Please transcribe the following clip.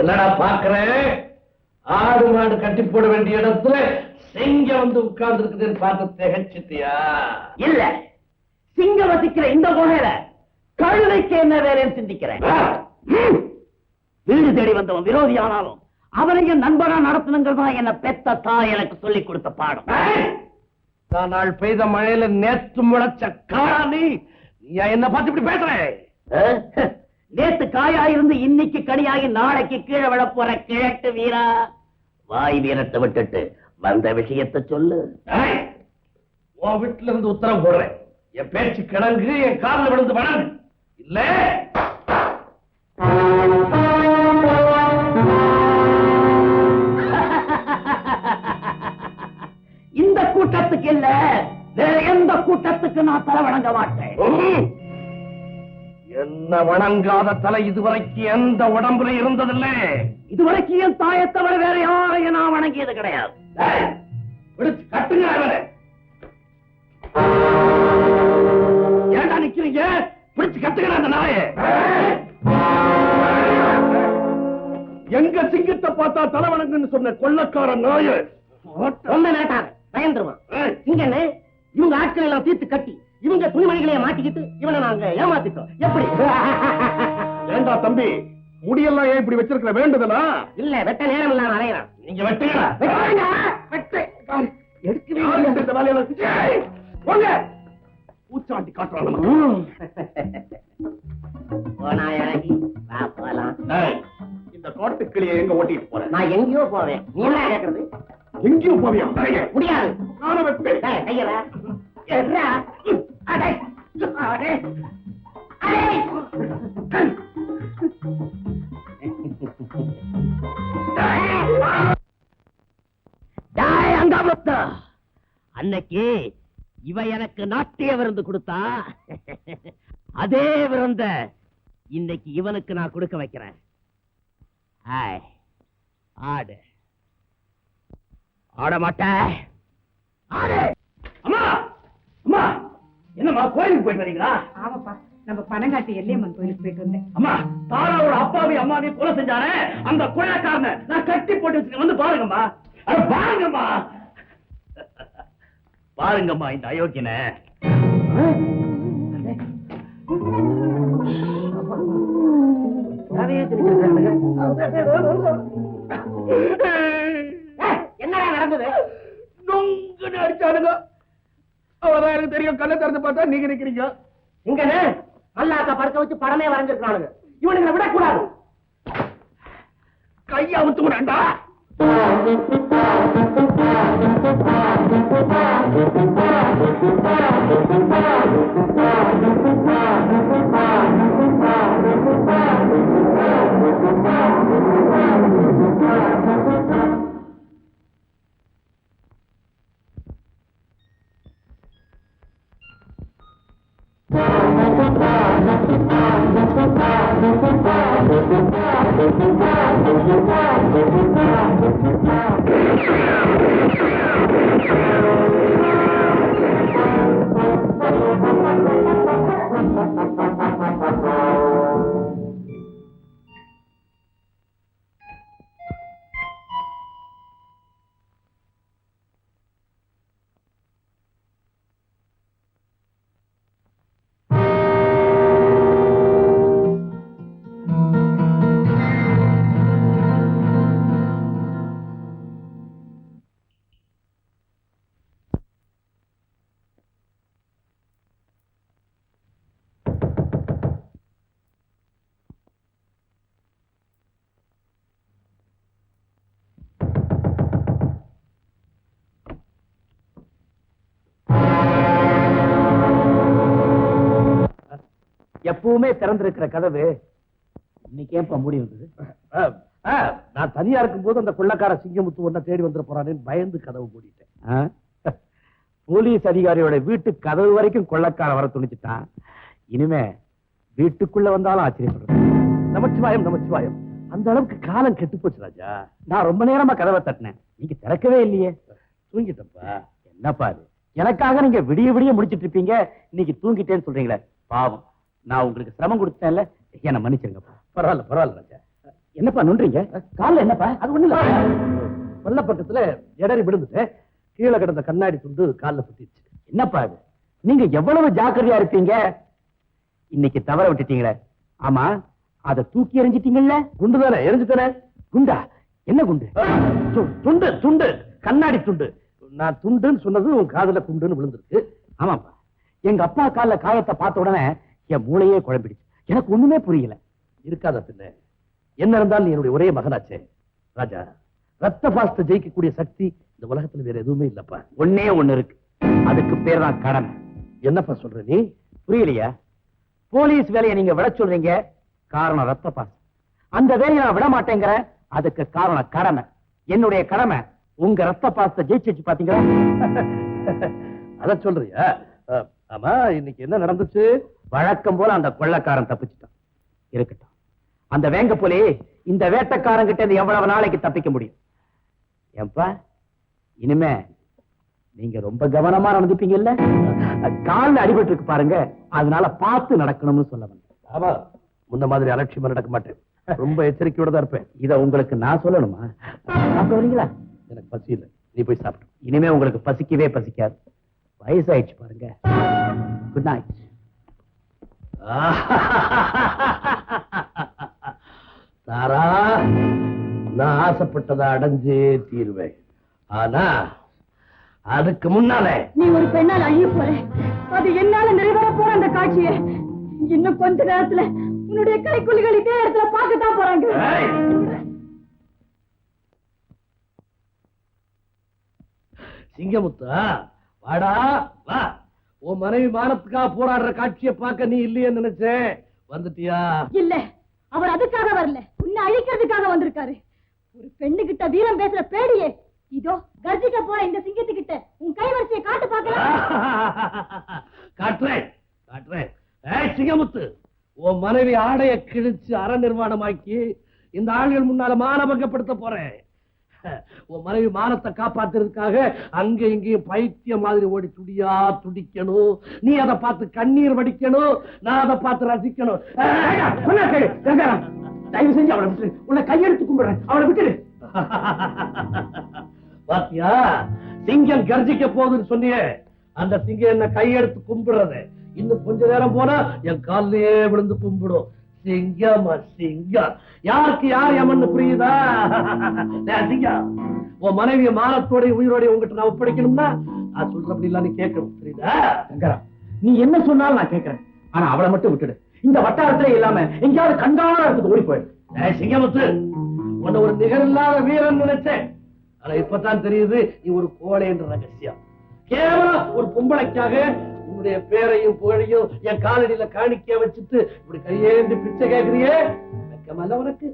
என்னடா பாக்குறேன்? ஆடு மாடு கட்டி போட வேண்டிய இடத்துல சிங்கம் வந்து உட்கார்ந்து இருக்குதுன்னு பார்த்து திகச்சிட்டியா? இல்ல, சிங்கம் வசிக்கிற இந்த குகையில கழுதைக்கு என்ன வேலைன்னு சிந்திக்கிறேன். வீடு தேடி வந்தவன் விரோதி ஆனாலும் அவனையும் நண்பனா நடத்தணுங்கிறதா என்ன பெத்த தாய் எனக்கு சொல்லிக் கொடுத்த பாடம். நாள் பெய்த மழையில நேற்று முளைச்ச காணி என்ன பார்த்து இப்படி பேசுற? நேத்து காயாயிருந்து இன்னைக்கு கனியாகி நாளைக்கு கீழே விழ போற கிழட்டு வீரா, வாய் வீரத்தை விட்டுட்டு வந்த விஷயத்தை சொல்லு. உன் வீட்டுல இருந்து உத்தரவு போடுறேன். என் பேச்சு கிழங்கு, என் காலில் விழுந்து வணங்கு. இல்ல இந்த கூட்டத்துக்கு இல்ல, வேற எந்த கூட்டத்துக்கு நான் தலை வணங்க மாட்டேன். என்ன வணங்காத தலை இதுவரைக்கும் எந்த உடம்புல இருந்ததில்லை. இதுவரைக்கும் என் தாயை தவிர வேற யாரையும் நான் வணங்கியது கிடையாது. பிடிச்சு கட்டுங்க அவரை. ஏண்டா நிக்கிறீங்க? பிடிச்சு கட்டுங்க அந்த நாயை. எங்க சிங்கத்தை பார்த்தா தலை வணங்குன்னு சொன்ன கொள்ளக்கார நாயை ரொம்ப நேட்டாரு பயந்துருவான். சிங்கன்னு இவங்க ஆட்கள் எல்லாம் தீர்த்து கட்டி இவங்க துணிமணிகளையே மாட்டிக்கிட்டு இவனை நாங்க ஏமாத்திட்டோம். எப்படி? ஏண்டா தம்பி, முடியெல்லாம் ஏன் இப்படி வச்சிருக்கிற? வேண்டுதலா? இல்ல, வெட்ட நேரம் இல்லாம அலையறான். நீங்க வெட்டுங்களா? பூச்சாண்டி காட்டுறாங்க. இந்த காட்டுக்கிளியை எங்க ஓட்டிட்டு போறேன்? நான் எங்கேயோ போவேன். நீ என்ன கேக்குறது? எங்கேயோ போவியா? முடியாது. நானும் வைப்பேன். கையரா அன்னைக்கு இவ எனக்கு நாட்டிய விருந்து கொடுத்தா, அதே விருந்த இன்னைக்கு இவனுக்கு நான் கொடுக்க வைக்கிறேன். ஆடு ஆட மாட்டேன். ஆடு. அம்மா அம்மா, என்னம்மா கோயிலுக்கு போயிட்டு வரீங்களா? ஆமாப்பா, நம்ம பனங்காட்டு எல்லையம்மன் கோயிலுக்கு போயிட்டு வந்தேன். அம்மா, தாராவோட அப்பாவையும் அம்மாவையும் கொலை செஞ்சானே அந்த கொலைக்காரனை நான் கட்டி போட்டு வச்சுக்க, வந்து பாருங்கம்மா. பாருங்கம்மா, பாருங்கம்மா இந்த அயோக்கியனை. என்னடா நடந்தது? நொங்குன்னு அடிச்சானுங்க. அவதான் எனக்கு தெரியும். கண்ணை திறந்து பார்த்தா நீங்க நிக்கிறீங்க. இங்க மல்லாக்க படுக்க வச்சு படமே வரைஞ்சிருக்கானுங்க. இவனுங்களை விடக்கூடாது. கையா ஊத்து விடாண்டா. எப்பவுமே திறந்திருக்கிற கதவு இன்னைக்கு ஏன்பா மூடி வந்தது? நான் தனியா இருக்கும் போது அந்த கொள்ளக்கார சிங்கமுத்து ஒன்ன தேடி வந்துட போறானேன்னு பயந்து கதவு மூடிட்டேன். போலீஸ் அதிகாரியோட வீட்டு கதவு வரைக்கும் கொள்ளக்கார வர துணிச்சுட்டான். இனிமே வீட்டுக்குள்ள வந்தாலும் ஆச்சரியப்படுறேன். நமச்சிவாயம் நமச்சிவாயம். அந்த அளவுக்கு காலம் கெட்டு போச்சு ராஜா. நான் ரொம்ப நேரமா கதவை தட்டினேன், நீங்க திறக்கவே இல்லையே. தூங்கிட்டப்பா. என்னப்பா அது? எனக்காக நீங்க விடிய விடிய முடிச்சிட்டு இருப்பீங்க, இன்னைக்கு தூங்கிட்டேன்னு சொல்றீங்களே. பாவம், நான் உங்களுக்கு சிரமம் கொடுத்தேன்ல, என்ன மன்னிச்சிருங்கப்பா. பரவாயில்ல பரவாயில்ல ராஜா. என்னப்பா நொன்றீங்க? கால்ல என்னப்பா? அது ஒண்ணு இல்ல. பள்ள பக்கத்துல இடறி விழுந்துட்டேன். கீழே கிடந்த கண்ணாடி துண்டு கால்ல சுத்திடுச்சு. என்னப்பா அது? நீங்க எவ்வளவு ஜாக்கிரதையா இருப்பீங்க, இன்னைக்கு தவற விட்டுட்டீங்களே. ஆமா, அதை தூக்கி எறிஞ்சிட்டீங்கல்ல? குண்டு தானே, எரிஞ்சுட்டானே. குண்டா? என்ன குண்டு? துண்டு துண்டு, கண்ணாடி துண்டு. நான் துண்டுன்னு சொன்னது உன் காதுல குண்டுன்னு விழுந்திருக்கு. ஆமாப்பா, எங்க அப்பா கால்ல காயத்தை பார்த்த உடனே என் மூளையே குழம்பிடுச்சு. எனக்கு ஒண்ணுமே புரியல. இருக்காத பின்ன, என்ன இருந்தாலும் நீ என்னுடைய ஒரே மகனாச்சே. ராஜா, ரத்த பாசத்தை ஜெயிக்கக்கூடிய சக்தி இந்த உலகத்துல வேற எதுவுமே இல்லப்பா. ஒண்ணே ஒண்ணு இருக்கு, அதுக்கு பேர் தான் கடமை. என்னப்பா சொல்ற நீ? புரியலையா? போலீஸ் வேலையை நீங்க விட சொல்றீங்க, காரணம் ரத்த பாசம். அந்த வேலையை நான் விட மாட்டேங்கிறேன், அதுக்கு காரணம் கடமை. என்னுடைய கடமை உங்க ரத்த பாசத்தை ஜெயிச்சு பாத்தீங்களா? அத சொல்றியா? ஆமா, இன்னைக்கு என்ன நடந்துச்சு? வழக்கம் போல அந்த கொள்ளக்காரன் தப்பிச்சுட்டான். இருக்கட்டும், அந்த வேங்க போலே இந்த வேட்டக்காரன் கிட்ட இருந்து எவ்வளவு நாளைக்கு தப்பிக்க முடியும்? ஏன்பா, இனிமே நீங்க ரொம்ப கவனமா நடந்துப்பீங்கல்ல? கால்ல அடிபட்டு இருக்கு பாருங்க, அதனால பார்த்து நடக்கணும்னு சொல்ல வந்தேன். ஆமா, முன்ன மாதிரி அலட்சியமா நடக்க மாட்டேன். ரொம்ப எச்சரிக்கையோட தான் இருப்பேன். இத உங்களுக்கு நான் சொல்லணுமா? சாப்பிட வரீங்களா? எனக்கு பசி இல்லை, நீ போய் சாப்பிடு. இனிமே உங்களுக்கு பசிக்கவே பசிக்காது. வயசாயிடுச்சு பாருங்க. Good night. தாரா, நான் ஆசைப்பட்டதை அடைஞ்சே தீருவேன். ஆனா அதுக்கு முன்னாலே நீ ஒரு பெண்ணால் அழிய போற, அது என்னால நிறைவேற போற அந்த காட்சியை இன்னும் கொஞ்ச நேரத்துல உன்னுடைய கைக்குள்ளிகள் இதே இடத்துல பார்க்கத்தான் போறாங்க. சிங்கமுத்தா, வாடா வா. உன் மனைவி மானத்துக்காக போராடுற காட்சியை பார்க்க நீ இல்லையே நினைச்சேன். வந்துட்டியா? இல்ல, அவர் அதுக்காக வரல, உன்னை அழிக்கிறதுக்காக வந்திருக்காரு. ஒரு பெண்ணு கிட்ட வீரம் பேசுற பேடியே, இதோ கர்ஜிக்க போற இந்த சிங்கத்துக்கிட்ட உன் கைவரிசையை காட்டு பார்க்கலாம். காட்டுறேன் காட்டுறேன். சிங்கமுத்து, உன் மனைவி ஆடைய கிழிச்சு அற நிர்வாணமாக்கி இந்த ஆள்கள் முன்னால மானபங்கப்படுத்த போறேன். உன் மனைவி மானத்தை காப்பாத்துறதுக்காக அங்க இங்கேயும் பைத்திய மாதிரி ஓடி துடியா துடிக்கணும். நீ அதை பார்த்து கண்ணீர் வடிக்கணும், நான் அதை பார்த்து ரசிக்கணும். தயவு செஞ்சு அவளை விட்டு, உன்னை கையெடுத்து கும்பிடுறேன், அவளை விட்டுடு. பாத்தியா, சிங்கம் கர்ஜிக்க போகுதுன்னு சொன்னியே, அந்த சிங்கம் என்ன கையெடுத்து கும்பிடுறது. இன்னும் கொஞ்ச நேரம் போனா என் காலிலேயே விழுந்து கும்பிடும். சிங்கமா சிங்கம், யாருக்கு யார் எமன்னு புரியுதா? சிங்கம், உன் மனைவிய மானத்தோட உயிரோட உங்ககிட்ட நான் ஒப்படைக்கணும்னா நான் சொல்றபடி எல்லாம் நீ கேட்கணும், புரியுதா? சங்கரா, நீ என்ன சொன்னாலும் நான் கேட்கிறேன், ஆனா அவளை மட்டும் விட்டுடு. இந்த வட்டாரத்திலே இல்லாம எங்கேயாவது கண்டான இடத்துக்கு ஓடி போயிடு. சிங்கமுத்து, உன்னை ஒரு நிகரில்லாத வீரன் நினைச்சேன். ஆனா இப்பதான் தெரியுது நீ ஒரு கோழை என்ற ரகசியம். கேவலம் ஒரு பொம்பளைக்காக உன்னுடைய பேரையும் புகழையும் என் காலடியில காணிக்க வச்சுட்டு இப்படி கையேந்தி பிச்சை கேட்கிறியே, வெக்கமல்ல உனக்கு?